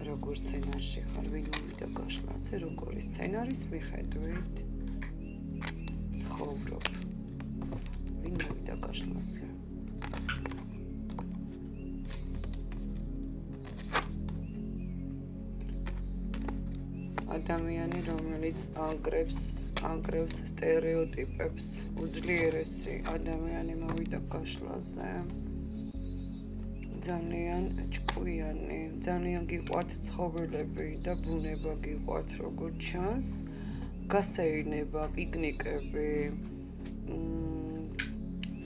როგორ სცენარში ხარ, ვინ მოვიდა გაშლაზე, როგორი სცენარის მიხედვით ცხოვრობ, ვინ მოვიდა გაშლაზე. ადამიანი, რომელიც ანგრევს სტერეოტიპებს, უძლიერესი ადამიანი მოვიდა გაშლაზე. ძალიან ჭკვიანი, ძალიან გიყვართ ცხოველები და ბუნება გიყვართ როგორც ჩანს, გასეირნება, პიკნიკები,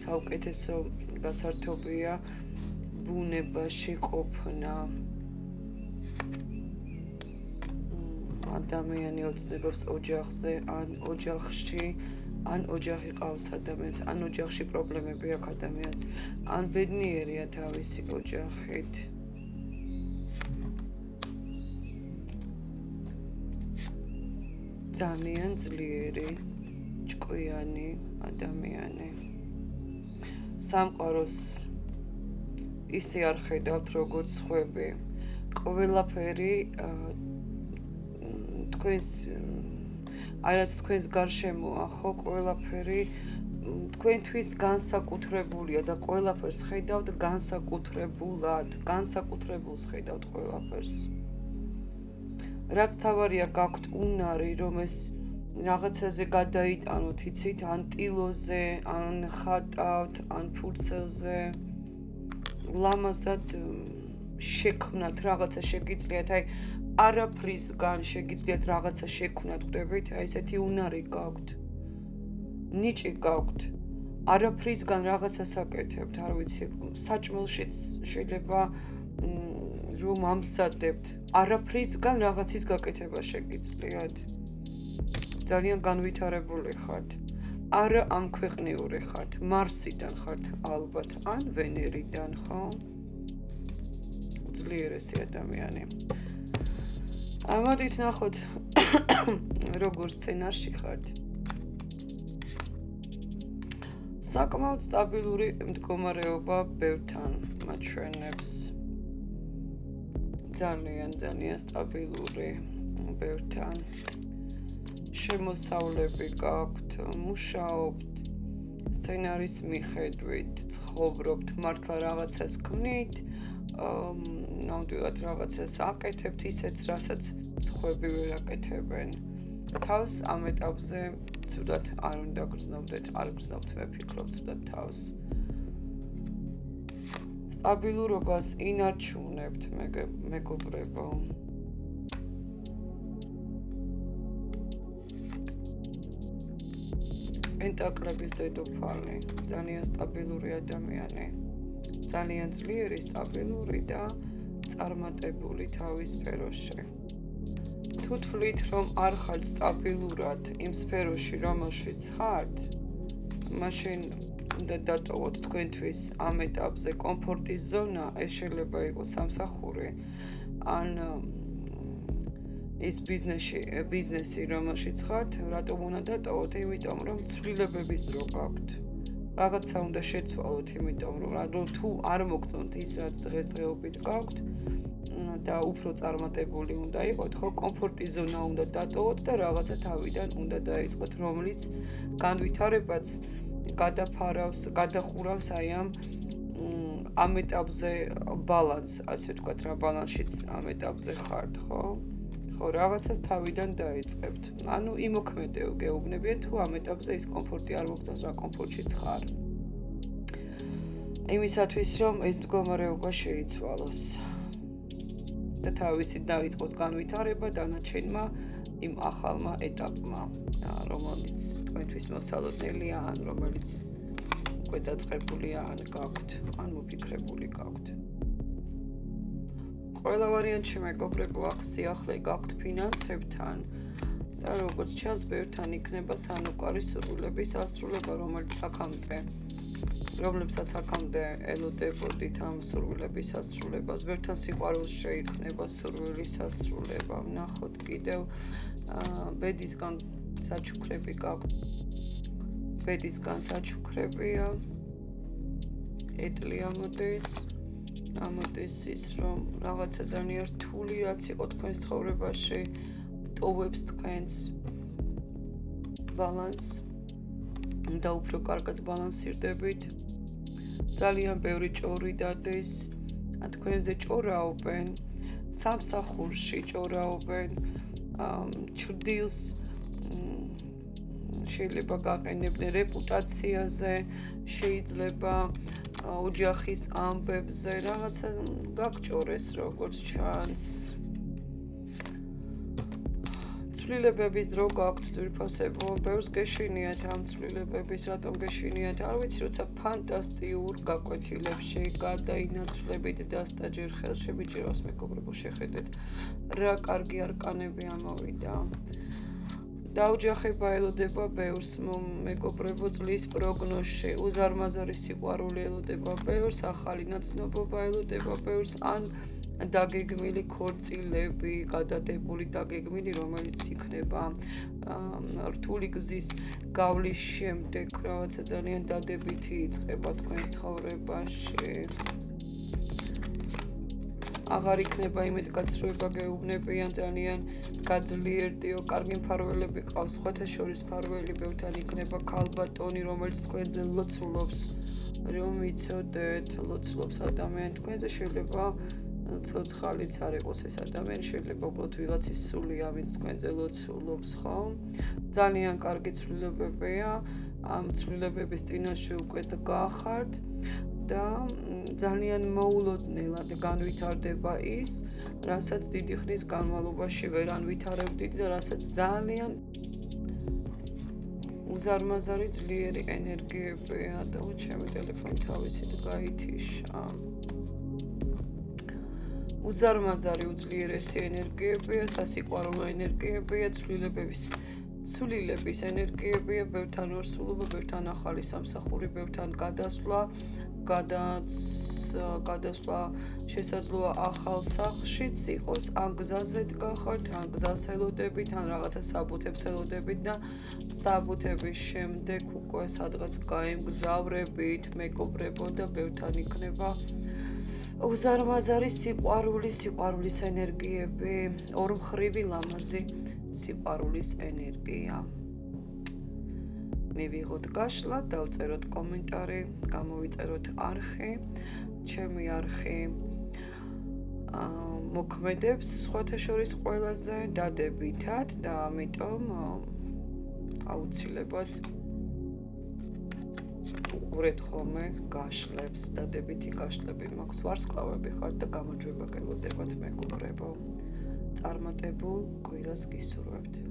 საუკეთესო გასართობია ბუნებაში ყოფნა. ადამიანი ოცნებობს ოჯახზე, ან ოჯახში, ან ოჯახი ყავს ადამიანს, ან ოჯახში პრობლემები აქვს ადამიანს, ან ბედნიერია თავისი ოჯახით. ძალიან ძლიერი, ჭკვიანი ადამიანი. სამყაროს ისე არ ხედავთ როგორც სხვები. ყველაფერი არაც თქვენს გარშემოა, ხო, ყველაფერი თქვენთვის განსაკუთრებულია და ყველაფერს ხედავთ განსაკუთრებულად, განსაკუთრებულს ხედავთ ყველაფერს. რაც თავარია გაქვთ უნარი, რომ ეს რაღაცაზე გადაიტანოთ, იცით, ან ტილოზე, ან ხატავთ, ან ფურცელზე, ლამაზად შექმნათ, რაღაცა შეგიძლიათ, აი არაფრისგან შეგიძლიათ რაღაცა შექმნათ, ხვდებით? აი ესეთი უნარი გაქვთ. ნიჭი გაქვთ. არაფრისგან რაღაცას აკეთებთ, არ ვიცი, საჭმელშიც შეიძლება რომ ამზადებთ. არაფრისგან რაღაცის გაკეთება შეგიძლიათ. ძალიან განვითარებული ხართ. არა ამ ქვეყნიური ხართ, მარსიდან ხართ ალბათ, ან ვენერიდან, ხო? უძლიერესი ადამიანი. მოდით ნახოთ როგორ სცენარში ხართ. საკმაოდ სტაბილური მდგომარეობა ბევრთან მაჩვენებს. ძალიან სტაბილური ბევრთან. შემოსავლები გაქვთ, მუშაობთ, სცენარის მიხედვით, ცხოვრობთ, მართლა რაღაცას ქმნით, ნამდვილად რაღაცას აკეთებთ, ისეც, რასაც სხვები ვერ აკეთებენ. თავს ამ ეტაპზე ცუდად არ უნდა გრძნობდეთ, არ გრძნობთ, ვფიქრობ ცუდად თავს. სტაბილურობას ინარჩუნებთ, მეგობრებო. პენტაკლების დედოფალი, ძალიან სტაბილური ადამიანი. ძალიან ძლიერი, სტაბილური და წარმატებული თავის სფეროში. თუ თვლით, რომ არ ხართ სტაბილურად იმ სფეროში, რომელშიც ხართ, მაშინ უნდა დატოვოთ თქვენთვის ამ ეტაპზე კომფორტის ზონა, ეს შეიძლება იყოს სამსახური, ან ის ბიზნესი, რომელშიც ხართ, რატომ უნდა დატოვოთ? იმიტომ, რომ ცვლილებების დრო გაქვთ. რაღაცა უნდა შეცვალოთ, იმიტომ რომ თუ არ მოგწონთ ის, რაც დღესდღეობით გაქვთ და უფრო წარმატებული უნდა იყოთ, ხო, კომფორტის ზონა უნდა დატოვოთ და რაღაცა თავიდან უნდა დაიწყოთ, რომლის განვითარებაც გადახურავს აი ამ ეტაპზე ბალანს, ასე ვთქვათ, რა ბალანსშიც ამ ეტაპზე ხართ, ხო? ხო, რაღაცას თავიდან დაიწყებთ. ანუ იმოქმედე გეუბნებიან, თუ ამ ეტაპზე ის კომფორტი არ მოგწონს, რა კომფორტშიც ხარ. იმისათვის, რომ ეს მდგომარეობა შეიცვალოს. და თავისით დაიწყოს განვითარება დანარჩენმა იმ ახალმა ეტაპმა, რომელიც თქვენთვის მოსალოდნელია, ან რომელიც უკვე დაწყებულია, ან გაქვთ, ან მოფიქრებული გაქვთ. ყველა ვარიანტში მეგობრებო, სიახლე გაქვთ ფინანსებთან და როგორც ჩანს, ბევრთან იქნება სანუკვარი სურვილების ასრულება, რომლებსაც აქამდე ელოდებოდით ამ სურვილების ასრულებას. ბევრთან სიყვარულს შეიქმნება სურვილის ასრულება. ვნახოთ კიდევ ბედისგან საჩუქრები გაქვთ. ბედისგან საჩუქრებია. ეტლია მოდის. ამოდის ის, რომ რაღაცა ძალიან რთული რაც იყო თქვენს ცხოვრებაში, ტოვებს თქვენს ბალანსს და უფრო კარგად ბალანსირდებით. ძალიან ბევრი ჭორი დადეს, თქვენზე ჭორაობენ, სამსახურში ჭორაობენ, ჩრდილს შეიძლება გაყენებდნენ რეპუტაციაზე, შეიძლება ოჯახის ამბებზე, რაღაცა გაგჭორეს როგორც ჩანს. ცვლილებების დრო გაქვთ ძვირფასებო, ბევრს გეშინიათ ამ ცვლილებების, რატომ გეშინიათ, არ ვიცი, როცა ფანტასტიურ გაკვეთილებში გადაინაცვლებით დასტაჯერ ხელში მიჭირავს მეგობრებო, შეხედეთ, რა კარგი არკანები ამოვიდა. დაოჯახება ელოდება ბევრს, მეგობრებო, წლის პროგნოზში, უზარმაზარი სიყვარული ელოდება ბევრს, ახალი ნაცნობობა ელოდება ბევრს, ან დაგეგმილი ქორწილები, გადადებული დაგეგმილი, რომელიც იქნება რთული გზის გავლის შემდეგ, რაღაცა ძალიან დადებითი იწყება თქვენს ცხოვრებაში. აღარ იქნება იმედგაცრუება, გეუბნებიან, ძალიან გაძლიერდიო, კარგი მფარველები ყავს, სხვათა შორის მფარველი ბევრთან იქნება ქალბატონი, რომელიც თქვენზე ლოცულობს, რომ იცოდეთ, ლოცულობს ადამიანი თქვენზე, შეიძლება ცოცხალიც არ იყოს ეს ადამიანი, შეიძლება უბრალოდ ვიღაცის სულია, ვინც თქვენზე ლოცულობს, ხო? ძალიან კარგი ცვლილებებია, ამ ცვლილებების წინაშე უკვე დგახართ და ძალიან მოულოდნელად განვითარდება ის, რასაც დიდი ხნის განმავლობაში ვერ ანვითარებდით და რასაც ძალიან უზარმაზარი ძლიერი ენერგიებია და ჩემი ტელეფონი თავისით გაითიშა. უზარმაზარი უძლიერესი ენერგიებია, სასიყვარულო ენერგიებია, ცვლილების ენერგიებია, ბევრთან ორსულობა, ბევრთან ახალი სამსახური, ბევრთან გადასვლა, შესაძლოა ახალ სახლშიც იყოს, ან გზაზე დგახართ, ან გზას ელოდებით, ან რაღაცა საბუთებს ელოდებით და საბუთების შემდეგ უკვე სადღაც გაემგზავრებით, მეგობრებო და ბევრთან იქნება უზარმაზარი სიყვარულის ენერგიები, ორმხრივი ლამაზი სიყვარულის ენერგია. მივიღოთ გაშლა, დავწეროთ კომენტარი, გამოვიწეროთ არხი, ჩემი არხი მოქმედებს სხვათა შორის ყველაზე დადებითად და ამიტომ აუცილებლად უყურეთ ხოლმე გაშლებს, დადებითი გაშლები მაქვს, ვარსკვლავები ხართ და გამარჯვება გელოდებათ მეგობრებო. წარმატებულ კვირას გისურვებთ.